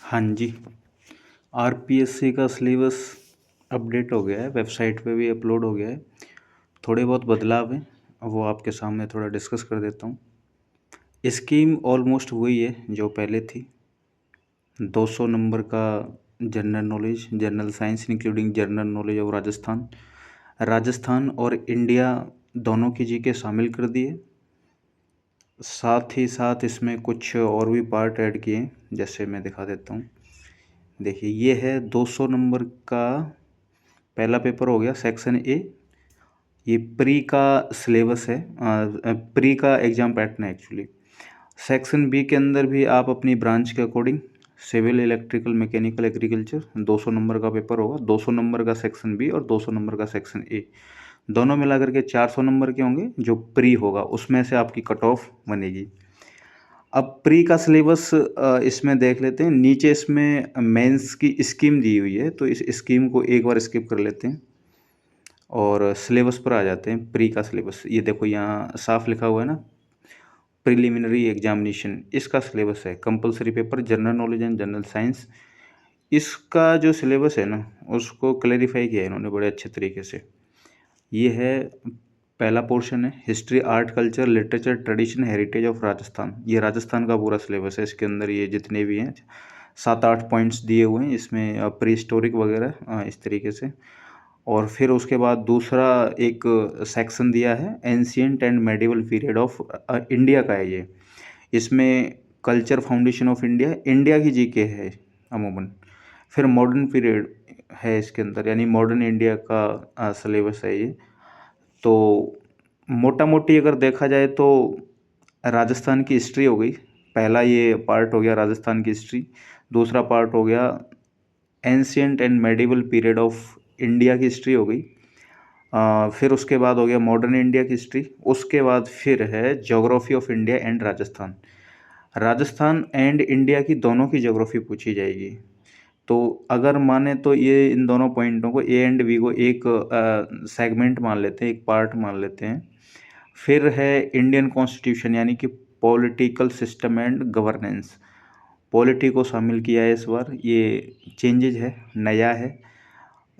हाँ जी, आरपीएससी का syllabus update हो गया है, वेबसाइट पे भी अपलोड हो गया है। थोड़े बहुत बदलाव हैं, वो आपके सामने थोड़ा डिस्कस कर देता हूँ। स्कीम ऑलमोस्ट वही है जो पहले थी। 200 नंबर का general knowledge, general science including general knowledge of Rajasthan, Rajasthan और इंडिया दोनों की जीके शामिल कर दिए। साथ ही साथ इसमें कुछ और भी पार्ट ऐड किए हैं, जैसे मैं दिखा देता हूँ। देखिए, ये है 200 नंबर का पहला पेपर हो गया सेक्शन ए। ये प्री का सिलेबस है, प्री का एग्ज़ाम पैटर्न है एक्चुअली। सेक्शन बी के अंदर भी आप अपनी ब्रांच के according civil, electrical, mechanical, agriculture 200 number का पेपर होगा। 200 नंबर का सेक्शन बी और 200 नंबर का सेक्शन ए, दोनों मिलाकर के 400 नंबर के होंगे। जो प्री होगा उसमें से आपकी कट ऑफ बनेगी। अब प्री का सिलेबस इसमें देख लेते हैं। नीचे इसमें मेंस की स्कीम दी हुई है, तो इस स्कीम को एक बार स्किप कर लेते हैं और सिलेबस पर आ जाते हैं। प्री का सिलेबस ये देखो, यहाँ साफ लिखा हुआ है ना, प्रिलिमिनरी एग्जामिनेशन, इसका सिलेबस है। Compulsory paper general knowledge and general science, इसका जो सिलेबस है ना, उसको क्लेरिफाई किया है इन्होंने बड़े अच्छे तरीके से। ये है पहला पोर्शन है, history, art, culture, literature, tradition, heritage of Rajasthan. ये राजस्थान का पूरा सिलेबस है। इसके अंदर ये जितने भी हैं 7-8 पॉइंट्स दिए हुए हैं इसमें, प्री हिस्टोरिक वगैरह इस तरीके से। और फिर उसके बाद दूसरा एक सेक्शन दिया है, ancient and medieval period of India का है ये। इसमें culture, foundation of India, India की जीके है अमूमन। फिर मॉडर्न पीरियड है इसके अंदर, यानी मॉडर्न इंडिया का सिलेबस है ये। तो मोटा मोटी अगर देखा जाए तो राजस्थान की हिस्ट्री हो गई, पहला ये पार्ट हो गया राजस्थान की हिस्ट्री। दूसरा पार्ट हो गया ancient and medieval period of India की हिस्ट्री हो गई। फिर उसके बाद हो गया मॉडर्न इंडिया की हिस्ट्री। उसके बाद फिर है geography of India and Rajasthan. Rajasthan and India की दोनों की ज्योग्राफी पूछी जाएगी। तो अगर माने तो ये इन दोनों पॉइंटों को, ए एंड बी को एक सेगमेंट मान लेते हैं, एक पार्ट मान लेते हैं। फिर है इंडियन कॉन्स्टिट्यूशन, यानी कि political system and governance. Polity को शामिल किया है इस बार, ये चेंजेज है, नया है।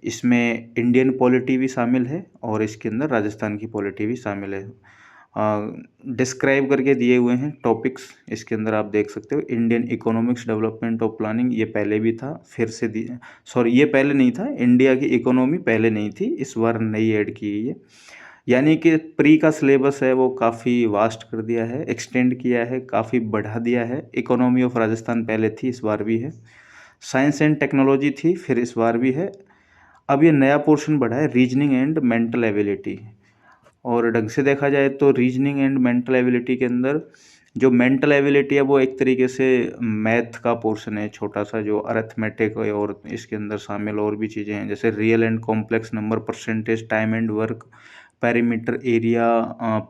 इसमें इंडियन पॉलिटी भी शामिल है और इसके अंदर राजस्थान की पॉलिटी भी शामिल है। डिस्क्राइब करके दिए हुए हैं टॉपिक्स, इसके अंदर आप देख सकते हो। Indian economics development of planning, ये पहले भी था, फिर से सॉरी, ये पहले नहीं था। इंडिया की इकोनॉमी पहले नहीं थी, इस बार नई ऐड की गई है। यानी कि प्री का सिलेबस है वो काफ़ी वास्ट कर दिया है, एक्सटेंड किया है, काफ़ी बढ़ा दिया है। इकोनॉमी ऑफ राजस्थान पहले थी, इस बार भी है। साइंस एंड टेक्नोलॉजी थी, फिर इस बार भी है। अब ये नया पोर्शन बढ़ा है, रीजनिंग एंड मेंटल एबिलिटी। और ढंग से देखा जाए तो रीजनिंग एंड मेंटल एबिलिटी के अंदर जो मेंटल एबिलिटी है वो एक तरीके से मैथ का पोर्शन है छोटा सा, जो अरिथमेटिक है, और इसके अंदर शामिल और भी चीज़ें हैं, जैसे real and complex number, percentage, time and work, perimeter, area,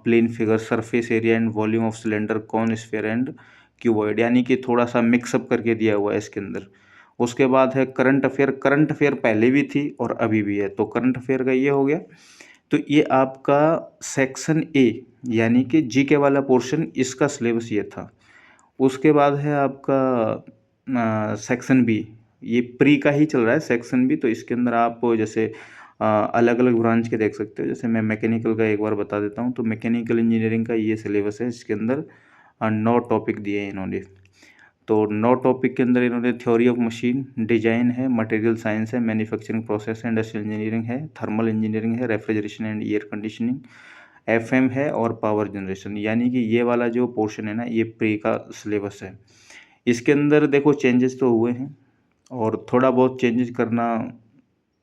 plane figure, surface area and volume of cylinder, cone, sphere and cuboid, यानी कि थोड़ा सा मिक्सअप करके दिया हुआ है इसके अंदर। उसके बाद है करंट अफेयर। करंट अफेयर पहले भी थी और अभी भी है, तो करंट अफेयर का ये हो गया। तो ये आपका सेक्शन ए, यानी कि जीके वाला पोर्शन, इसका सिलेबस ये था। उसके बाद है आपका सेक्शन बी, ये प्री का ही चल रहा है सेक्शन बी। तो इसके अंदर आप जैसे अलग अलग ब्रांच के देख सकते हो। जैसे मैं मैकेनिकल का एक बार बता देता हूँ, तो मैकेनिकल इंजीनियरिंग का ये सिलेबस है। इसके अंदर 9 टॉपिक दिए हैं इन्होंने। तो 9 टॉपिक के अंदर इन्होंने थ्योरी ऑफ मशीन, डिजाइन है, मटेरियल साइंस है, मैन्युफैक्चरिंग प्रोसेस है, इंडस्ट्रियल इंजीनियरिंग है, थर्मल इंजीनियरिंग है, refrigeration and air conditioning, FM है, और पावर जनरेशन। यानी कि ये वाला जो पोर्शन है ना, ये प्री का सिलेबस है। इसके अंदर देखो चेंजेस तो हुए हैं और थोड़ा बहुत चेंजेस करना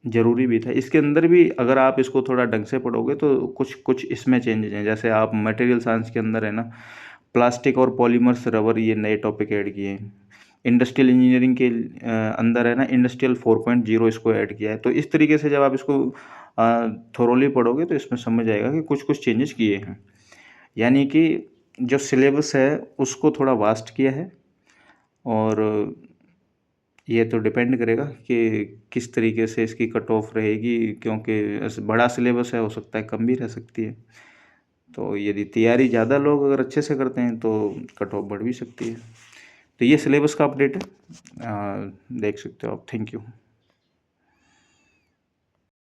ज़रूरी भी था। इसके अंदर भी अगर आप इसको थोड़ा ढंग से पढ़ोगे तो कुछ कुछ इसमें चेंजेस हैं। जैसे आप मटेरियल साइंस के अंदर है ना, प्लास्टिक और पॉलीमर्स, रबर, ये नए टॉपिक ऐड किए हैं। इंडस्ट्रियल इंजीनियरिंग के अंदर है ना, इंडस्ट्रियल 4.0 इसको ऐड किया है। तो इस तरीके से जब आप इसको थोरोली पढ़ोगे तो इसमें समझ आएगा कि कुछ कुछ चेंजेस किए हैं। यानी कि जो सिलेबस है उसको थोड़ा वास्ट किया है, और ये तो डिपेंड करेगा कि किस तरीके से इसकी कट ऑफ रहेगी, क्योंकि बड़ा सिलेबस है, हो सकता है कम भी रह सकती है। तो यदि तैयारी ज़्यादा लोग अगर अच्छे से करते हैं तो कट ऑफ बढ़ भी सकती है। तो ये सिलेबस का अपडेट है, देख सकते हो आप। Thank you.